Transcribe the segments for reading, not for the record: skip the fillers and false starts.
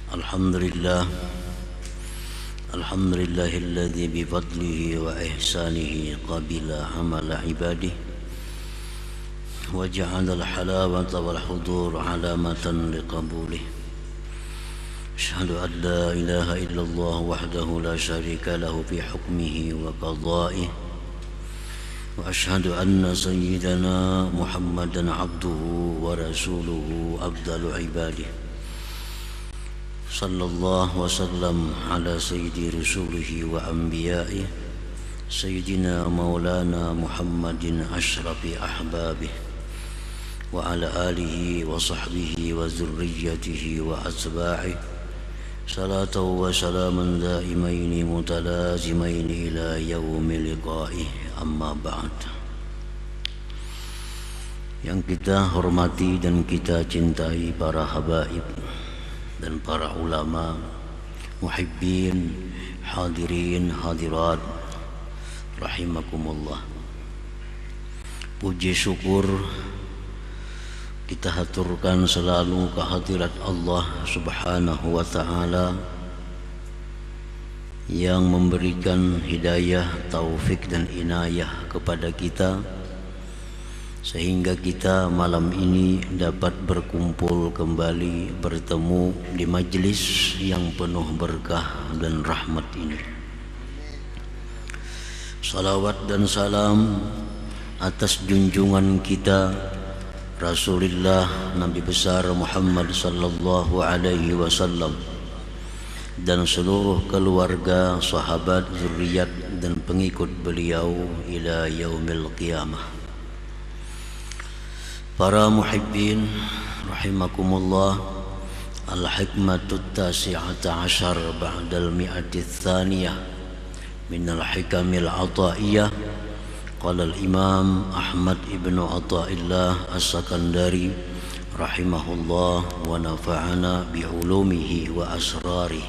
Alhamdulillah Alhamdulillahilladzi bifadlihi wa ihsanihi qabila amala ibadih wa ja'ala al-halawata wal hudur alamatan liqabulih. Asyhadu an la ilaha illallah wahdahu la syarika lahu fi hukmihi wa qada'ih wa asyhadu anna sayyidana Muhammadan abduhu wa rasuluhu afdalu ibadih. Sallallahu wasallam ala sayyidi rusulihi wa anbiya'i sayyidina maulana Muhammadin ashrafi ahbabih wa ala alihi wa sahbihi wa zurriyatihi wa atba'ih salatu wa salaman daimaini mutalazimaini ila yaumi liqa'ih, amma ba'd. Yang kita hormati dan kita cintai para habaib dan para ulama, muhibbin, hadirin, hadirat, rahimakumullah. Puji syukur kita haturkan selalu kehadirat Allah subhanahu wa ta'ala yang memberikan hidayah, taufik dan inayah kepada kita, sehingga kita malam ini dapat berkumpul kembali, bertemu di majlis yang penuh berkah dan rahmat ini. Salawat dan salam atas junjungan kita Rasulullah Nabi besar Muhammad sallallahu alaihi wasallam dan seluruh keluarga, sahabat, zuriat dan pengikut beliau ila yaumil qiyamah. Para muhibbin rahimakumullah, al-hikmatut tasi'ata ashar ba'dal mi'ati tsaniyah min al-hikamil ataiyah. Qala al-imam Ahmad ibn Athaillah as-Sakandari rahimahullah wa nafa'ana bi'ulumihi wa asrarih.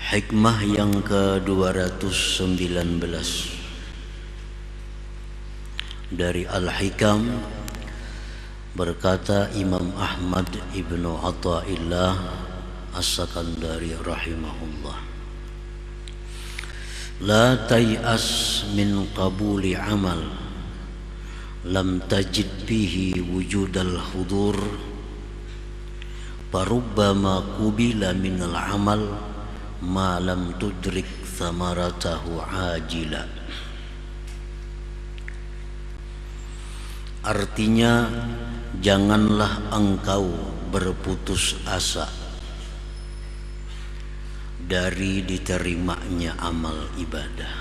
Hikmah yang ke-219 dari Al-Hikam, berkata Imam Ahmad ibnu Athaillah as-Sakandari rahimahullah, la tay'as min qabuli amal lam tajid bihi wujudal hudur farubbama qubila minal amal ma lam tudrik thamaratahu ajila. Artinya, janganlah engkau berputus asa dari diterimanya amal ibadah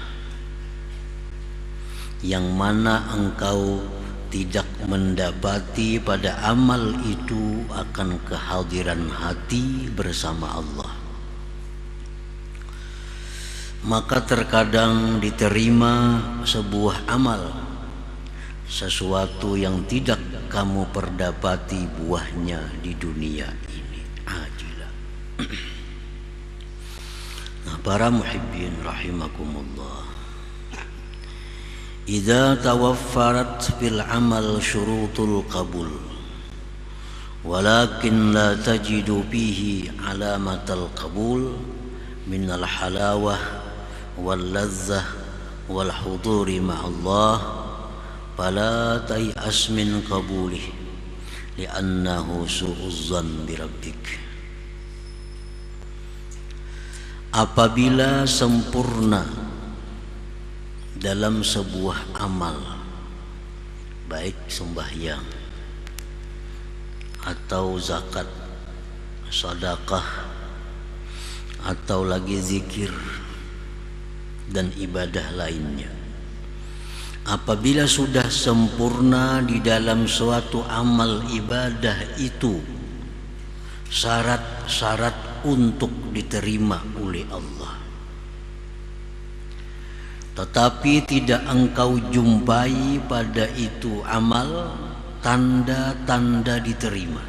yang mana engkau tidak mendapati pada amal itu akan kehadiran hati bersama Allah. Maka terkadang diterima sebuah amal, sesuatu yang tidak kamu perdapati buahnya di dunia ini, ajilah. Nah, para muhibbin rahimakumullah, idza tawaffarat fil amal syurutul qabul walakin la tajidu fihi alamatal qabul minal halawah wal ladzah wal huduri ma'allah fala tay'as min qabulih li'annahu su'uzzan birabbik. Apabila sempurna dalam sebuah amal, baik sembahyang atau zakat, sedekah atau lagi zikir dan ibadah lainnya, apabila sudah sempurna di dalam suatu amal ibadah itu syarat-syarat untuk diterima oleh Allah, tetapi tidak engkau jumpai pada itu amal tanda-tanda diterima.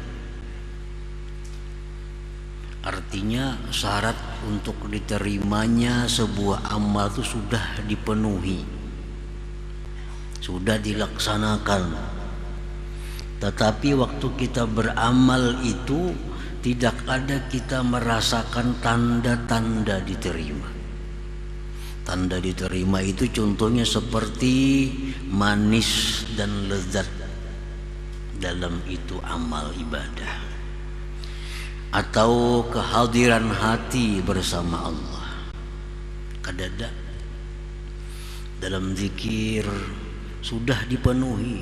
Artinya syarat untuk diterimanya sebuah amal itu sudah dipenuhi, sudah dilaksanakan, tetapi waktu kita beramal itu tidak ada kita merasakan tanda-tanda diterima. Tanda diterima itu contohnya seperti manis dan lezat dalam itu amal ibadah, atau kehadiran hati bersama Allah. Kadada dalam zikir sudah dipenuhi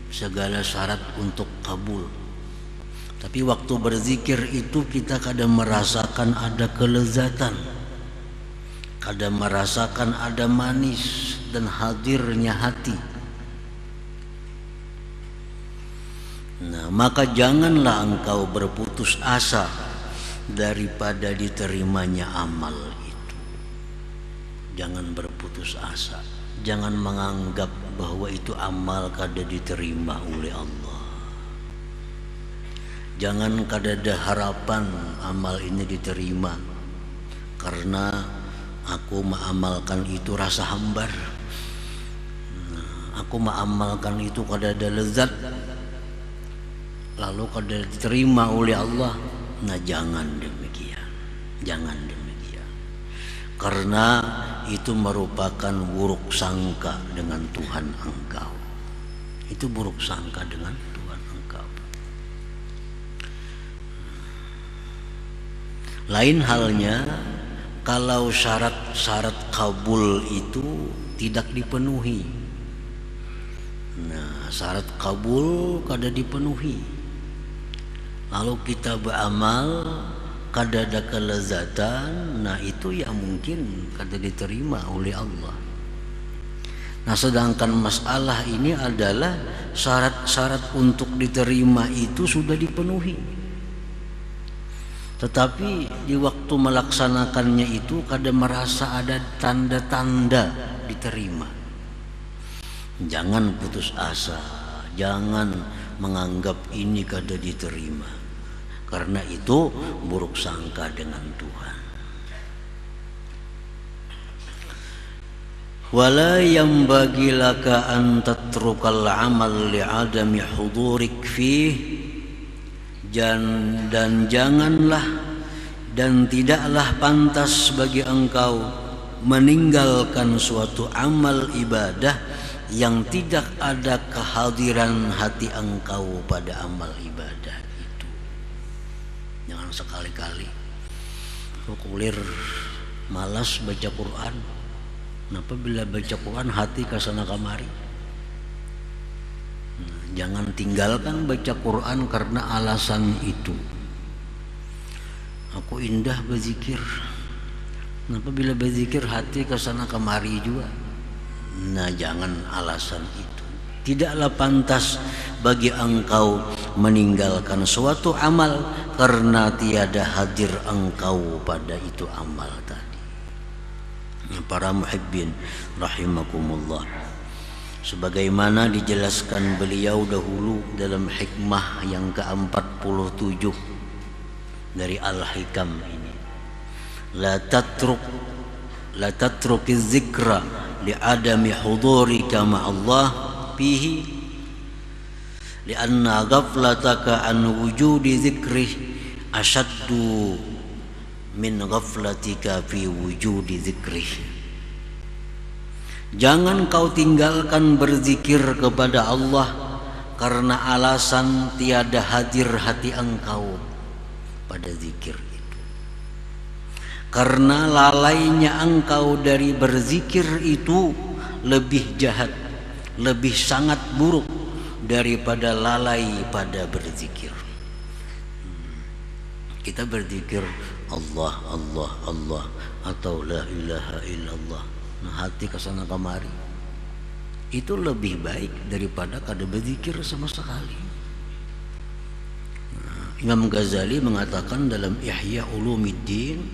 segala syarat untuk kabul, tapi waktu berzikir itu kita kadang merasakan ada kelezatan, kadang merasakan ada manis dan hadirnya hati. Nah, maka janganlah engkau berputus asa daripada diterimanya amal itu. Jangan berputus asa, jangan menganggap bahwa itu amal kada diterima oleh Allah. Jangan kada ada harapan amal ini diterima karena aku mengamalkan itu rasa hambar. Aku mengamalkan itu kada ada lezat, lalu kada diterima oleh Allah. Nah, jangan demikian, jangan demikian, karena itu merupakan buruk sangka dengan Tuhan engkau. Itu buruk sangka dengan Tuhan engkau. Lain halnya kalau syarat-syarat kabul itu tidak dipenuhi. Nah, syarat kabul kada dipenuhi, lalu kita beramal kada ada kelezatan, nah itu yang mungkin kada diterima oleh Allah. Nah, sedangkan masalah ini adalah syarat-syarat untuk diterima itu sudah dipenuhi, tetapi di waktu melaksanakannya itu kadang merasa ada tanda-tanda diterima. Jangan putus asa, jangan menganggap ini kada diterima, karena itu buruk sangka dengan Tuhan. Wala yanbaghi laka an tatrukal amal li'adami hudurik fih, dan janganlah dan tidaklah pantas bagi engkau meninggalkan suatu amal ibadah yang tidak ada kehadiran hati engkau pada amal ibadah itu. Jangan sekali-kali kulir malas baca Quran. Kenapa bila baca Quran hati kesana kamari? Jangan tinggalkan baca Quran karena alasan itu. Aku indah berzikir. Kenapa bila berzikir hati kesana kemari juga? Nah, jangan alasan itu. Tidaklah pantas bagi engkau meninggalkan suatu amal karena tiada hadir engkau pada itu amal tadi. Para muhibbin rahimakumullah, sebagaimana dijelaskan beliau dahulu dalam hikmah yang ke-47 dari Al-Hikam ini, la tatrukiz zikra li'adami hudurika ma'allah fihi li'anna ghaflataka an wujudi zikrih ashaddu min ghaflatika fi wujudi zikrih. Jangan kau tinggalkan berzikir kepada Allah karena alasan tiada hadir hati engkau pada zikir itu. Karena lalainya engkau dari berzikir itu lebih jahat, lebih sangat buruk daripada lalai pada berzikir. Kita berzikir Allah, Allah, Allah, atau la ilaha illallah, nah, hati kesana kemari, itu lebih baik daripada kada berzikir sama sekali. Imam Ghazali mengatakan dalam Ihya Ulumuddin,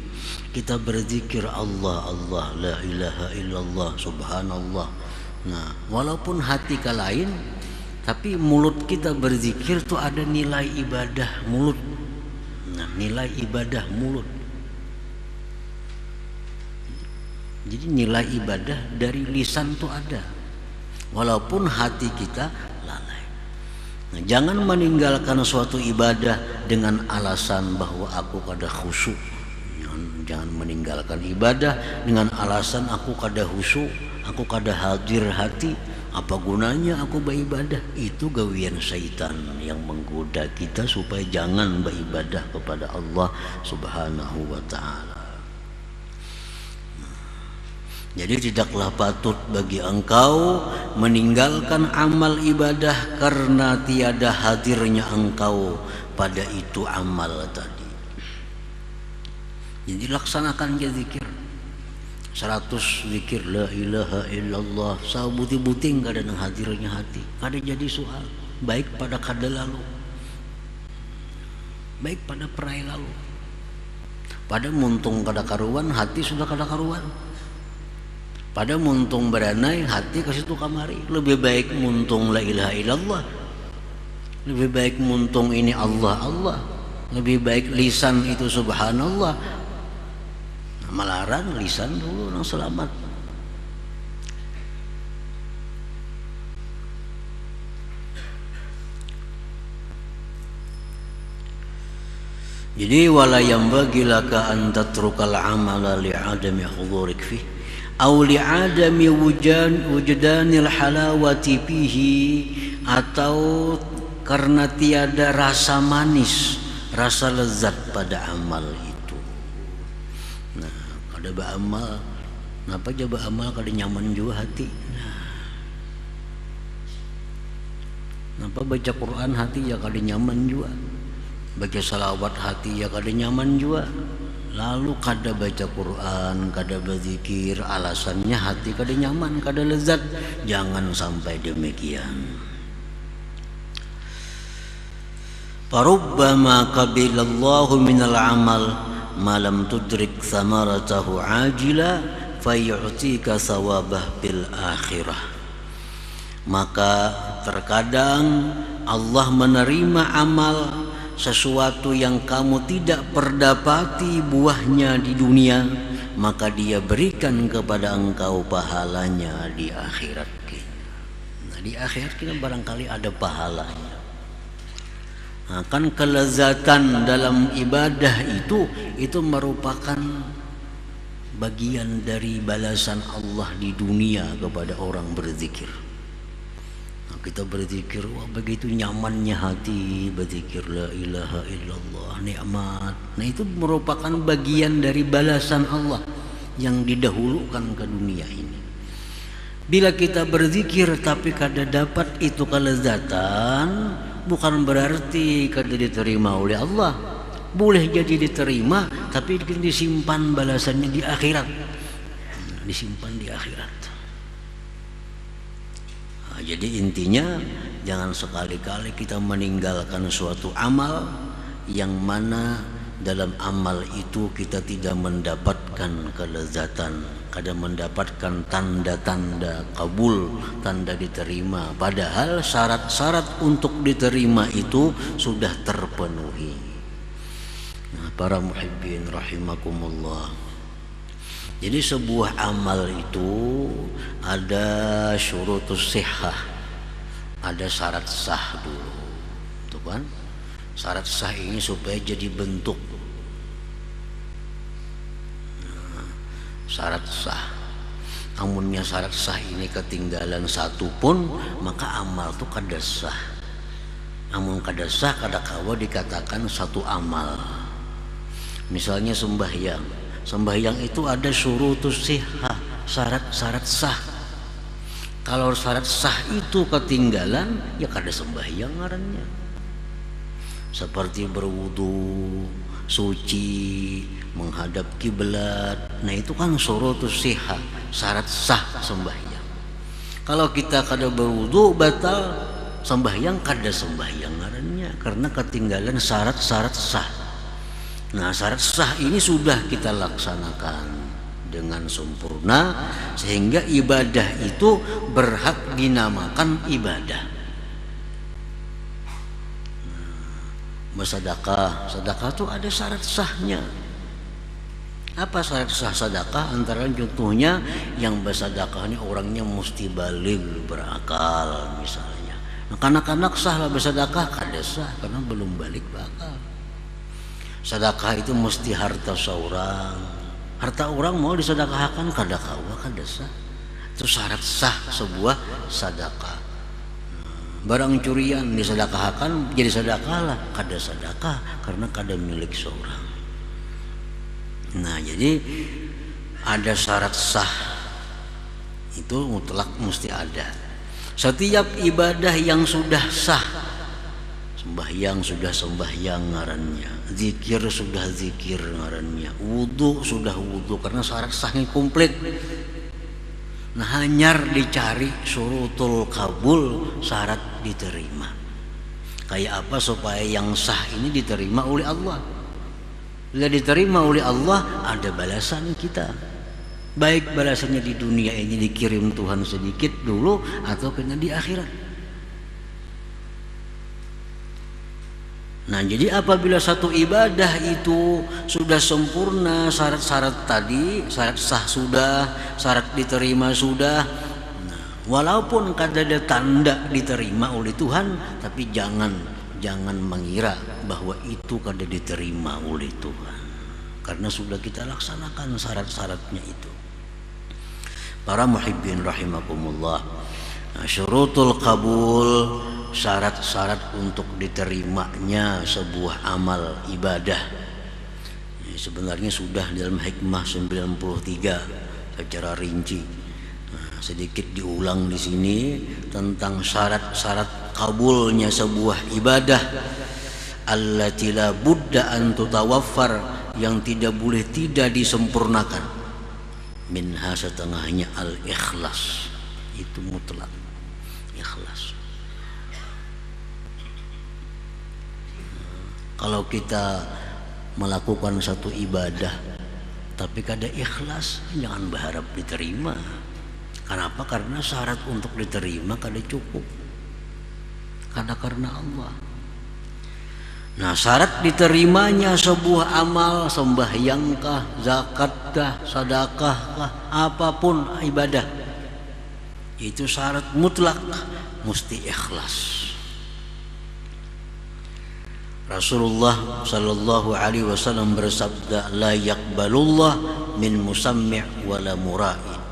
kita berzikir Allah, Allah, la ilaha illallah, subhanallah. Nah, walaupun hati ke lain, tapi mulut kita berzikir tuh ada nilai ibadah mulut. Nah, nilai ibadah mulut. Jadi nilai ibadah dari lisan tuh ada, walaupun hati kita lalai. Nah, jangan meninggalkan suatu ibadah dengan alasan bahwa aku kada khusyuk. Jangan meninggalkan ibadah dengan alasan aku kada khusyuk, aku kada hadir hati. Apa gunanya aku beribadah? Itu gawian syaitan yang menggoda kita supaya jangan beribadah kepada Allah Subhanahu wa ta'ala. Jadi tidaklah patut bagi engkau meninggalkan amal ibadah karena tiada hadirnya engkau pada itu amal tadi. Jadi laksanakan ke zikir 100 zikir la ilaha illallah sabuti-buting kada nang hadirnya hati, kada jadi soal, baik pada kada lalu, baik pada perai lalu. Pada muntung kada karuan, hati sudah kada karuan. Pada muntung beranai, hati ke situ kamari. Lebih baik muntung la ilaha illallah, lebih baik muntung ini Allah Allah, lebih baik lisan itu subhanallah. Melarang lisan dulu nang selamat. Jadi wala yanbaghi laka an tatrukal amala li'adami hudurik fih aw li'adami wujdanil halawati fihi, atau karena tiada rasa manis, rasa lezat pada amal itu. Ada beramal, kenapa aja beramal kada nyaman juga hati. Kenapa baca Quran hati ya kada nyaman juga, baca salawat hati ya kada nyaman juga. Lalu kada baca Quran, kada berzikir, alasannya hati kada nyaman, kada lezat. Jangan sampai demikian. Farubbama qabilallahu minal amal malam tudrik samaratahu ajila fayu'tika sawabah bil akhirah. Maka terkadang Allah menerima amal sesuatu yang kamu tidak perdapati buahnya di dunia, maka dia berikan kepada engkau pahalanya di akhirat. Nah, di akhirat kita barangkali ada pahalanya. Kan kelezatan dalam ibadah itu merupakan bagian dari balasan Allah di dunia kepada orang berzikir. Nah, kita berzikir, wah begitu nyamannya hati berzikir la ilaha illallah, nikmat. Nah, itu merupakan bagian dari balasan Allah yang didahulukan ke dunia ini. Bila kita berzikir tapi kada dapat itu kelezatan, bukan berarti kada diterima oleh Allah. Boleh jadi diterima, tapi disimpan balasannya di akhirat. Disimpan di akhirat. Nah, jadi intinya jangan sekali-kali kita meninggalkan suatu amal yang mana dalam amal itu kita tidak mendapatkan kelezatan, kada mendapatkan tanda-tanda kabul, tanda diterima, padahal syarat-syarat untuk diterima itu sudah terpenuhi. Nah, para muhibbin rahimakumullah, jadi sebuah amal itu ada syurutus sihah, ada syarat sah dulu, tuh kan? Syarat sah ini supaya jadi bentuk. Syarat sah, amunnya syarat sah ini ketinggalan satu pun, maka amal itu kada sah. Amun kada sah, kada kawa dikatakan satu amal. Misalnya sembahyang, sembahyang itu ada syurutus sihah, syarat-syarat sah. Kalau syarat sah itu ketinggalan, ya kada sembahyang ngarannya. Seperti berwudu, suci, menghadap kiblat. Nah, itu kan syurutus sihah, syarat sah sembahyang. Kalau kita kada berwudu, batal sembahyang, kada sembahyang ngarannya, karena ketinggalan syarat-syarat sah. Nah, syarat sah ini sudah kita laksanakan dengan sempurna sehingga ibadah itu berhak dinamakan ibadah. Bersedekah, sedekah itu ada syarat sahnya. Apa syarat sah sedekah? Antara contohnya yang bersedekah ini orangnya mesti baligh, berakal misalnya. Kanak-kanak sah lah bersedekah, kada sah karena belum balik bakal. Sedekah itu mesti harta seorang. Harta orang mau disedekahkan kada kawa kada sah. Itu syarat sah sebuah sedekah. Barang curian disedekahkan jadi sedekah lah, kada sedekah karena kada milik seorang. Nah, jadi ada syarat sah. Itu mutlak mesti ada. Setiap ibadah yang sudah sah, sembahyang sudah sembahyang ngarannya, zikir sudah zikir ngarannya, wudu sudah wudu karena syarat sahnya komplit. Nah, hanyar dicari syurutul kabul, syarat diterima. Kayak apa supaya yang sah ini diterima oleh Allah? Bila diterima oleh Allah, ada balasan kita. Baik balasannya di dunia ini dikirim Tuhan sedikit dulu atau kena di akhirat. Nah, jadi apabila satu ibadah itu sudah sempurna, syarat-syarat tadi, syarat sah sudah, syarat diterima sudah. Nah, walaupun kada ada tanda diterima oleh Tuhan, tapi jangan mengira bahwa itu kada diterima oleh Tuhan. Karena sudah kita laksanakan syarat-syaratnya itu. Para muhibbin rahimakumullah, syurutul kabul, syarat-syarat untuk diterimanya sebuah amal ibadah. Sebenarnya sudah dalam hikmah 93 secara rinci. Sedikit diulang di sini tentang syarat-syarat kabulnya sebuah ibadah. Allati la budda an tutawaffar, yang tidak boleh tidak disempurnakan. Minha setengahnya al-ikhlas, itu mutlak ikhlas. Kalau kita melakukan satu ibadah tapi kada ikhlas, jangan berharap diterima. Kenapa? Karena syarat untuk diterima kada cukup, kada karena Allah. Nah, syarat diterimanya sebuah amal, sembahyangkah, zakatkah, sedekahkah, apapun ibadah, itu syarat mutlak mesti ikhlas. Rasulullah sallallahu alaihi wasallam bersabda, la yaqbalullah min musammi' wala mura'i.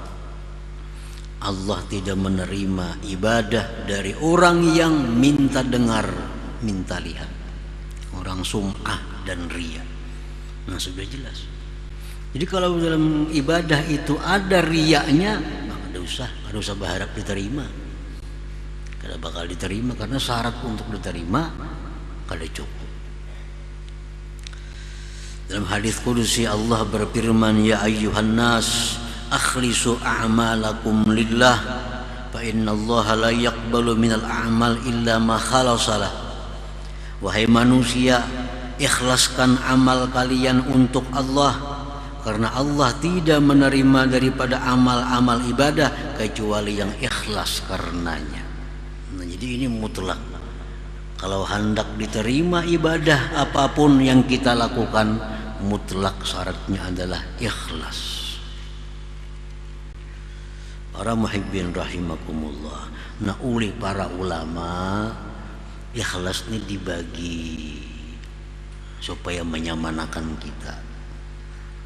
Allah tidak menerima ibadah dari orang yang minta dengar, minta lihat, orang sum'ah dan riya. Nah, sudah jelas. Jadi kalau dalam ibadah itu ada riyanya, maka kada usah berharap diterima. Kada bakal diterima karena syarat untuk diterima kada cukup. Dalam hadis qudsi Allah berfirman, ya ayyuhan nas akhlisu a'malakum lillah fa innallaha la yaqbalu minal a'mal illa ma khalasalah. Wahai manusia, ikhlaskan amal kalian untuk Allah, karena Allah tidak menerima daripada amal-amal ibadah kecuali yang ikhlas karenanya. Nah, jadi ini mutlak. Kalau hendak diterima ibadah apapun yang kita lakukan, mutlak syaratnya adalah ikhlas. Para muhibbin rahimakumullah. Nah, oleh para ulama, ikhlas ini dibagi supaya menyamanakan kita.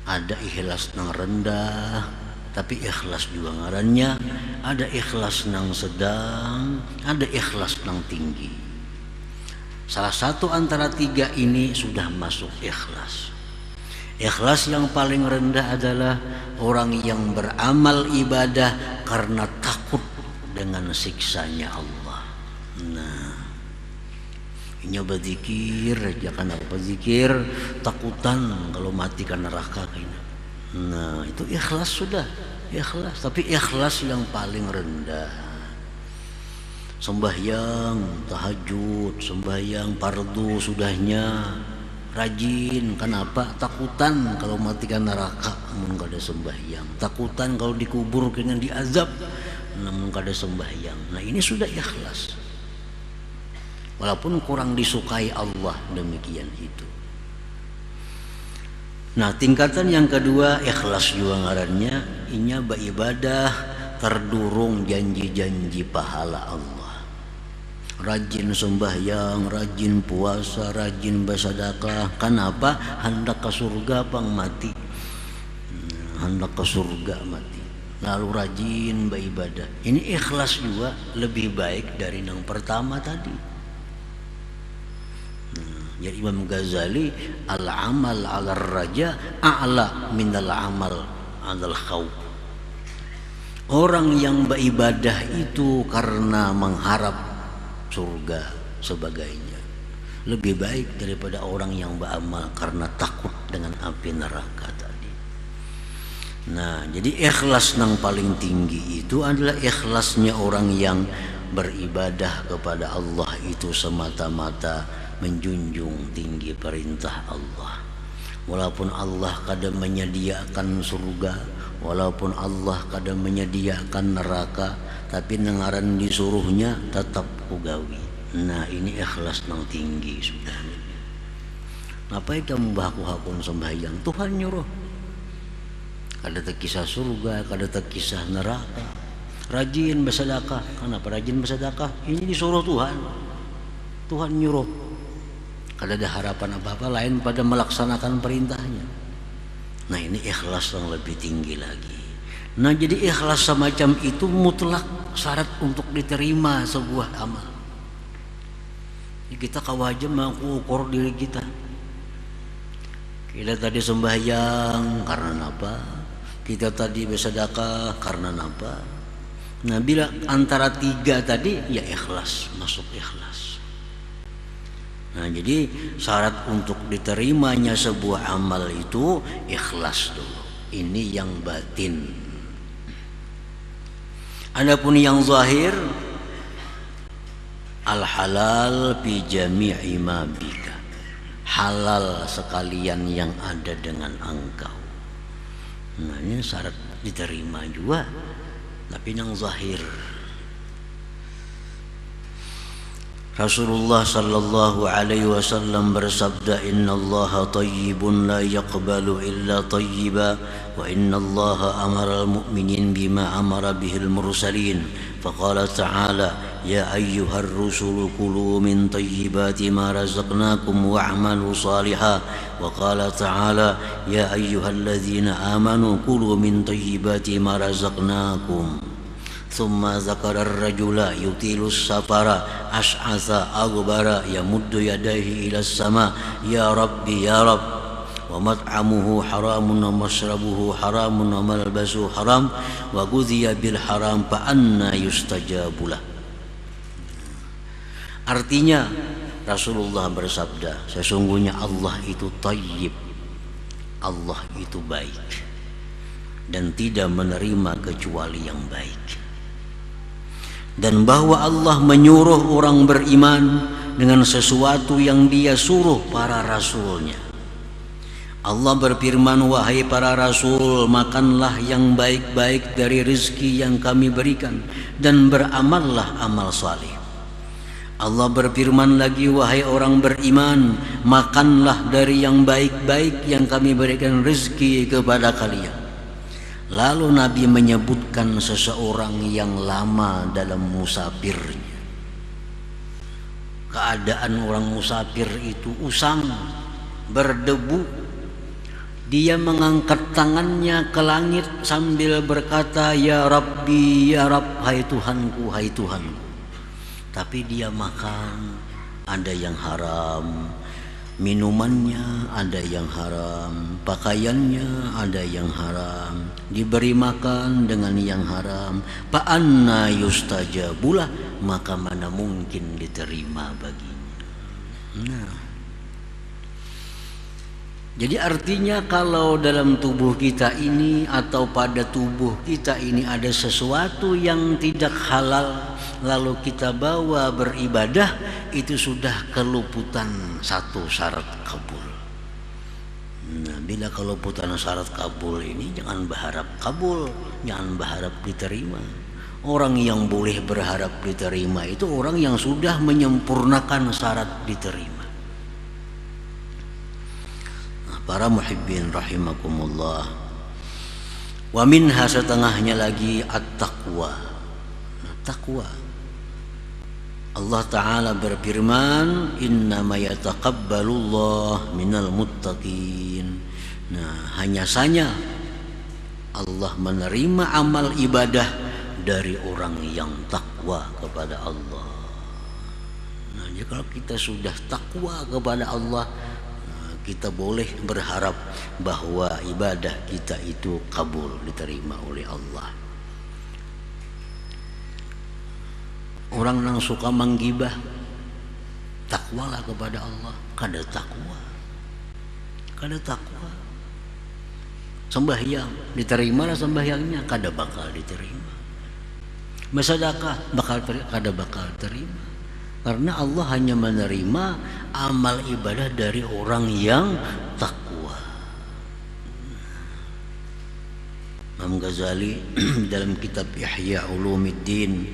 Ada ikhlas nang rendah tapi ikhlas juga ngarannya, ada ikhlas nang sedang, ada ikhlas nang tinggi. Salah satu antara tiga ini sudah masuk ikhlas. Ikhlas yang paling rendah adalah orang yang beramal ibadah karena takut dengan siksanya Allah. Nah, nyoba zikir aja, kan apa zikir takutan kalau mati kan neraka kayaknya. Nah, itu ikhlas sudah, ikhlas, tapi ikhlas yang paling rendah. Sembahyang tahajud, sembahyang fardu sudahnya rajin, kenapa? Takutan kalau mati kan neraka mun kada sembahyang, takutan kalau dikubur kena diazab namun kada sembahyang. Nah, ini sudah ikhlas. Walaupun kurang disukai Allah, demikian itu. Nah, tingkatan yang kedua ikhlas juga ngarannya, inya beribadah terdurung janji-janji pahala Allah. rajin sembahyang, rajin puasa, rajin bersedekah. Kenapa? Hendak ke surga pang mati. Hendak ke surga mati. Lalu rajin beribadah. Ini ikhlas juga lebih baik dari yang pertama tadi. Jadi Imam Ghazali, al-amal 'ala raja a'la minal amal 'alal khauf. Orang yang beribadah itu karena mengharap surga sebagainya lebih baik daripada orang yang beramal karena takut dengan api neraka tadi. Nah, jadi ikhlas yang paling tinggi itu adalah ikhlasnya orang yang beribadah kepada Allah itu semata-mata menjunjung tinggi perintah Allah. Walaupun Allah kadang menyediakan surga, walaupun Allah kadang menyediakan neraka, tapi nengaran disuruhnya tetap ugawi. Nah, ini ikhlas yang tinggi sudah. Ngapain kamu baku-hakun sembahyang? Tuhan nyuruh. Kada terkisah surga, kada terkisah neraka. Rajin bersedekah. Kenapa rajin bersedekah? Ini disuruh Tuhan. Tuhan nyuruh. Kada ada harapan apa-apa lain pada melaksanakan perintahnya. Nah, ini ikhlas yang lebih tinggi lagi. Nah, jadi ikhlas semacam itu mutlak syarat untuk diterima sebuah amal. Kita kawaja mengukur diri kita. Kita tadi sembahyang karena apa? Kita tadi bersedekah karena apa? Nah, bila antara tiga tadi ya ikhlas, masuk ikhlas. Nah, jadi syarat untuk diterimanya sebuah amal itu ikhlas dulu. Ini yang batin. Adapun yang zahir, al-halal fi jami'i ma bika. Halal sekalian yang ada dengan engkau. Nah, ini syarat diterima juga. Tapi yang zahir. Rasulullah sallallahu alaihi wasallam bersabda, innallaha tayyibun la yaqbalu illa tayyiba wa innallaha amara al-mu'minin bima amara bihil mursalin. Faqala ta'ala ya ayyuhar rusulu kulu min tayyibati ma razaqnakum wa'malu salihan. Wa qala ta'ala ya ayyuhalladzina amanu kulu min tayyibati ma razaqnakum. ثم ذكر الرجل يطيل السفر أشعث أغبر يمد يديه إلى السماء يا ربي يا رب ومطعمه حرام ومشربه حرام وملبسه حرام وغذي بالحرام فأنى يستجاب له. Artinya Rasulullah bersabda, sesungguhnya Allah itu thayyib, Allah itu baik dan tidak menerima kecuali yang baik. Dan bahwa Allah menyuruh orang beriman dengan sesuatu yang Dia suruh para rasulnya. Allah berfirman, wahai para rasul, makanlah yang baik-baik dari rezeki yang kami berikan dan beramallah amal saleh. Allah berfirman lagi, wahai orang beriman, makanlah dari yang baik-baik yang kami berikan rezeki kepada kalian. Lalu Nabi menyebutkan seseorang yang lama dalam musafirnya. Keadaan orang musafir itu usang, berdebu. Dia mengangkat tangannya ke langit sambil berkata, ya Rabbi, ya Rabb, hai Tuhanku, hai Tuhanku. Tapi dia makan, ada yang haram. Minumannya ada yang haram, pakaiannya ada yang haram, diberi makan dengan yang haram. Fa'anna yustajabulah, maka mana mungkin diterima baginya. Nah, jadi artinya kalau dalam tubuh kita ini atau pada tubuh kita ini ada sesuatu yang tidak halal, lalu kita bawa beribadah, itu sudah keluputan satu syarat kabul. Nah, bila keluputan syarat kabul ini, jangan berharap kabul, jangan berharap diterima. Orang yang boleh berharap diterima itu orang yang sudah menyempurnakan syarat diterima. Nah, para muhibbin rahimakumullah, wa minha, setengahnya lagi at-taqwa. Nah, taqwa Allah Ta'ala berfirman, innama yataqabbalullah minal muttaqin. Nah, hanya saja Allah menerima amal ibadah dari orang yang takwa kepada Allah. Nah, jadi kalau kita sudah takwa kepada Allah, kita boleh berharap bahwa ibadah kita itu kabul, diterima oleh Allah. Orang yang suka menggibah, takwalah kepada Allah. Kada takwa, sembahyang, diterima lah sembahyangnya, kada bakal diterima. Bersedekah kada bakal terima, karena Allah hanya menerima amal ibadah dari orang yang takwa. Imam Ghazali dalam kitab Ihya Ulumuddin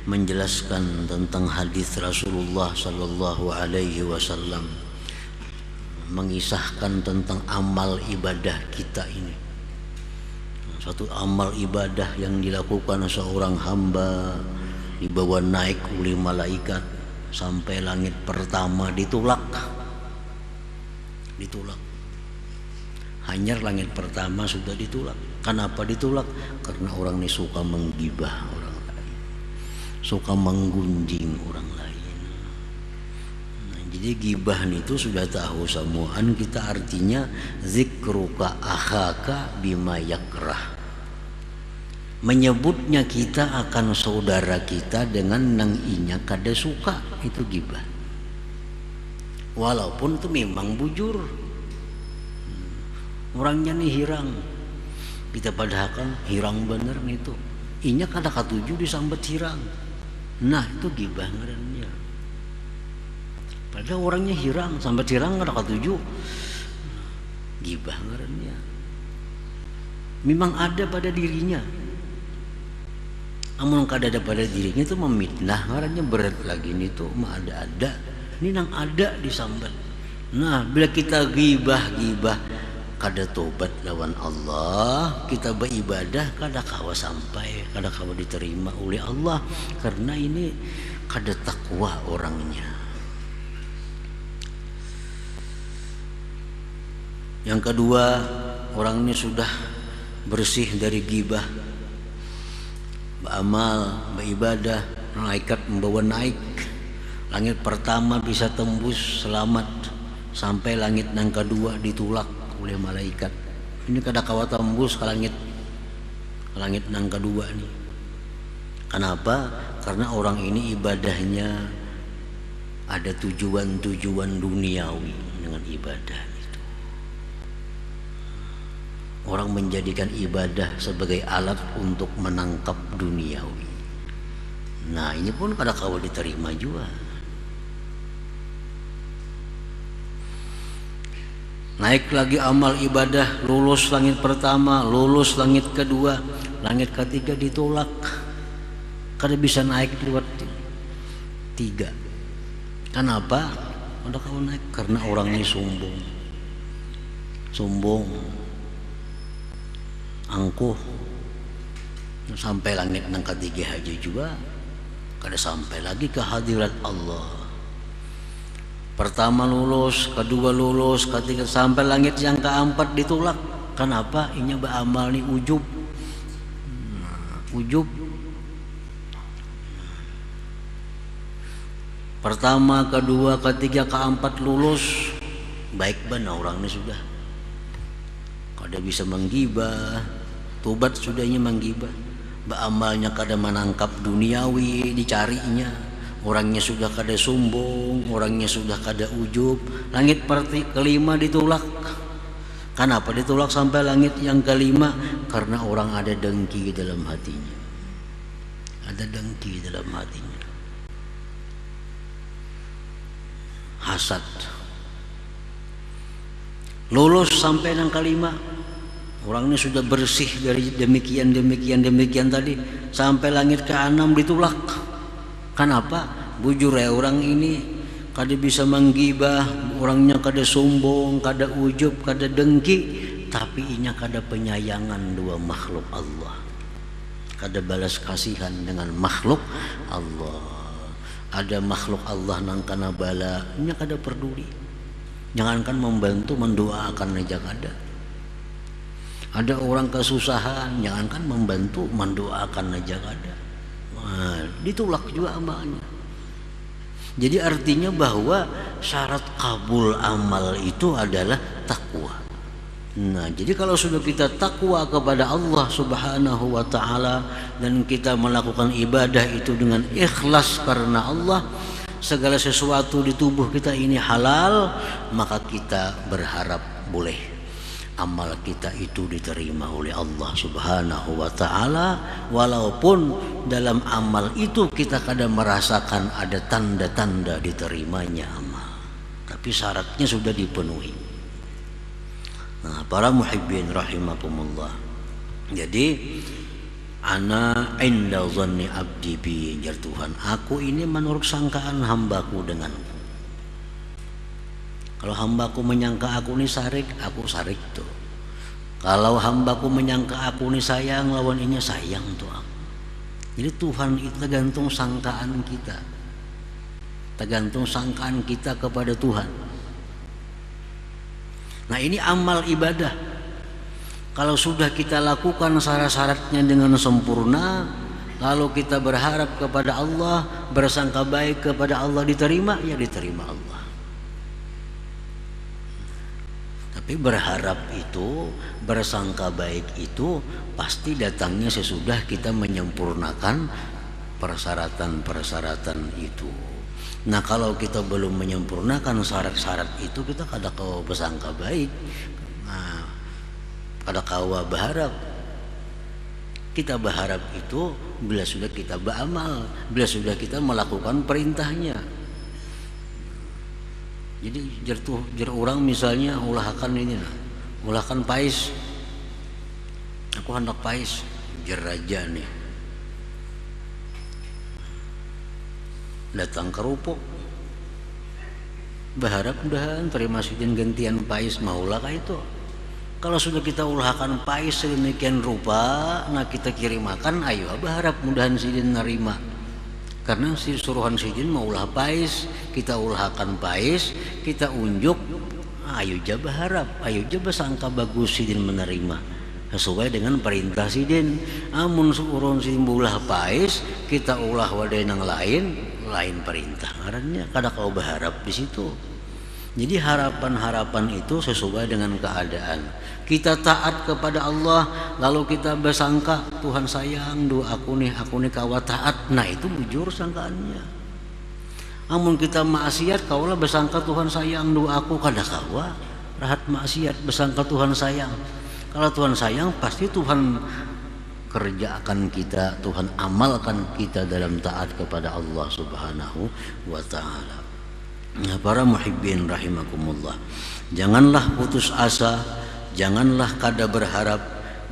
menjelaskan tentang hadis Rasulullah sallallahu alaihi wasallam, mengisahkan tentang amal ibadah kita ini. Satu amal ibadah yang dilakukan seorang hamba dibawa naik oleh malaikat sampai langit pertama, ditulak. Hanya langit pertama sudah ditulak. Kenapa ditulak? Karena orang ini suka menggibah orang lain, suka menggunjing orang lain. Nah, jadi gibah itu sudah tahu semuaan kita, artinya zikruka akhaka bima yakrah. Menyebutnya kita akan saudara kita dengan nang inya kada suka, itu gibah. Walaupun itu memang bujur, orangnya nih hirang, kita padahal hirang bener nih itu, inya kada katuju disambat hirang. Nah, itu gibah ngarannya. Padahal orangnya hirang, sambat hirang kada katuju, gibah ngarannya. Memang ada pada dirinya, amun kada ada pada dirinya itu memitnah ngarannya. Berat lagi nih tuh mah ada ini nang ada disambat. Nah, bila kita gibah kada tobat lawan Allah, kita beribadah kada kawa sampai, kada kawa diterima oleh Allah, karena ini kada takwa orangnya. Yang kedua, orang ini sudah bersih dari gibah, beramal, beribadah, malaikat membawa naik. Langit pertama bisa tembus selamat, sampai langit yang kedua ditulak oleh malaikat. Ini kada kawa tembus ke langit yang kedua nih. Kenapa? Karena orang ini ibadahnya ada tujuan duniawi dengan ibadah itu. Orang menjadikan ibadah sebagai alat untuk menangkap duniawi. Nah, ini pun kada kawa diterima juga. Naik lagi amal ibadah, lulus langit pertama, lulus langit kedua, langit ketiga ditolak. Kada bisa naik lewat tiga. Kenapa? Kada kawa naik karena orang ini sombong, angkuh. Sampai langit yang ketiga aja juga kada sampai lagi ke hadirat Allah. Pertama lulus, kedua lulus, ketiga sampai langit yang keempat ditolak. Kenapa? Inya beramal nih ujub. Ujub. Pertama, kedua, ketiga, keempat lulus, baik benar orang ini sudah. Kada bisa menggibah, tobat sudahnya menggibah. Beramalnya kada menangkap duniawi dicarinya. Orangnya sudah kada sombong, orangnya sudah kada ujub. Langit kelima ditolak. Kenapa ditolak sampai langit yang kelima? Karena orang ada dengki dalam hatinya. Ada dengki dalam hatinya. Hasad. Lulus sampai yang kelima. Orang ini sudah bersih dari demikian tadi. Sampai langit ke-6 ditolak. Kenapa? Bujur ya orang ini kada bisa menggibah, orangnya kada sombong, kada ujub, kada dengki, tapi inya kada penyayangan dua makhluk Allah, kada balas kasihan dengan makhluk Allah. ada makhluk Allah nang kana bala nya kada peduli, jangankan membantu mendoakan aja kada. Ada orang kesusahan, jangankan membantu mendoakan aja kada. Nah, ditolak juga amalnya. Jadi artinya bahwa syarat kabul amal itu adalah takwa. Nah, jadi kalau sudah kita takwa kepada Allah Subhanahu wa taala dan kita melakukan ibadah itu dengan ikhlas karena Allah, segala sesuatu di tubuh kita ini halal, maka kita berharap boleh amal kita itu diterima oleh Allah Subhanahu wa taala, walaupun dalam amal itu kita kadang merasakan ada tanda-tanda diterimanya amal, tapi syaratnya sudah dipenuhi. Nah, para muhibbin rahimakumullah. Jadi ana inda dhanni abdi bi, jar Tuhan, aku ini menurut sangkaan hambaku denganku. Kalau hambaku menyangka aku ini sarik, aku sarik tuh. Kalau hambaku menyangka aku ini sayang, lawan ini sayang tuh aku. Jadi Tuhan itu tergantung sangkaan kita, tergantung sangkaan kita kepada Tuhan. Nah, ini amal ibadah. Kalau sudah kita lakukan syarat-syaratnya dengan sempurna, lalu kita berharap kepada Allah, bersangka baik kepada Allah, diterima, ya diterima Allah. Tapi berharap itu, bersangka baik itu pasti datangnya sesudah kita menyempurnakan persyaratan-persyaratan itu. Nah, kalau kita belum menyempurnakan syarat-syarat itu, kita kada kawa bersangka baik. Nah, kada kawa berharap. Kita berharap itu bila sudah kita beramal, bila sudah kita melakukan perintahnya. Jadi jar orang misalnya ulahkan ini nah, ulahkan pais, aku hendak pais, jar raja nih datang ke rupo, berharap mudahan terima sidin gantian pais, maulah kah itu. Kalau sudah kita ulahkan pais sedemikian rupa, nah kita kirimakan, ayo berharap mudahan sidin nerima. Karena si suruhan sidin mau ulah pais, kita ulahkan pais, kita unjuk, ayo ja berharap, ayo ja bersangka bagus sidin menerima sesuai dengan perintah sidin. Amun suruhan sidin ulah pais, kita ulah wadah yang lain perintah. Ngarannya kada kau berharap di situ. Jadi harapan-harapan itu sesuai dengan keadaan. Kita taat kepada Allah, lalu kita bersangka Tuhan sayang doa aku nih kawa taat. Nah, itu bujur sangkaannya. Amun kita maksiat, kaulah bersangka Tuhan sayang doa aku, kada kawa rahat maksiat bersangka Tuhan sayang. Kalau Tuhan sayang, pasti Tuhan kerjakan kita, Tuhan amalkan kita dalam taat kepada Allah Subhanahu wa taala. Nah, para muhibbin rahimakumullah, janganlah putus asa, janganlah kada berharap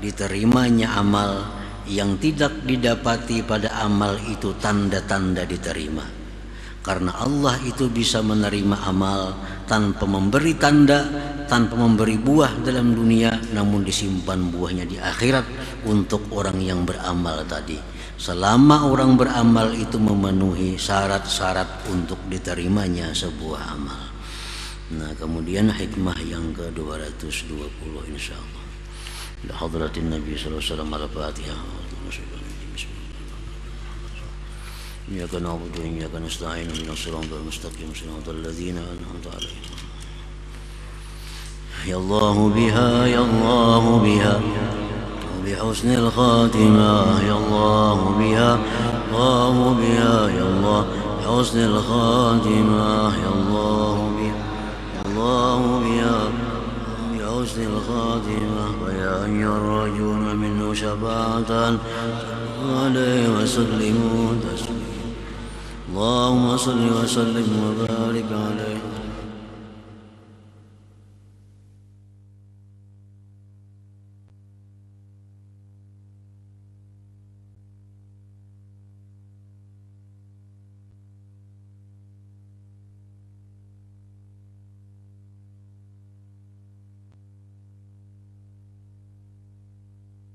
diterimanya amal yang tidak didapati pada amal itu tanda-tanda diterima. Karena Allah itu bisa menerima amal tanpa memberi tanda, tanpa memberi buah dalam dunia, namun disimpan buahnya di akhirat untuk orang yang beramal tadi. Selama orang beramal itu memenuhi syarat-syarat untuk diterimanya sebuah amal. Nah, kemudian hikmah yang ke-220 insyaallah. Ila hadratin Nabi sallallahu alaihi wasallam al-Fatihah. Iyyaka na'budu wa iyyaka nasta'in ihdinas siratal mustaqim siratal ladzina an'amta 'alaihim. Ya Allah biha ya Allah biha بحسن الخاتمة يا الله بها الله بها يا الله بحسن الخاتمة يا الله بها الله بها بحسن الخاتمة ويا أيها الرجل منه شفاعة عليه وسلموا تسليما اللهم صل وسلم وبارك عليه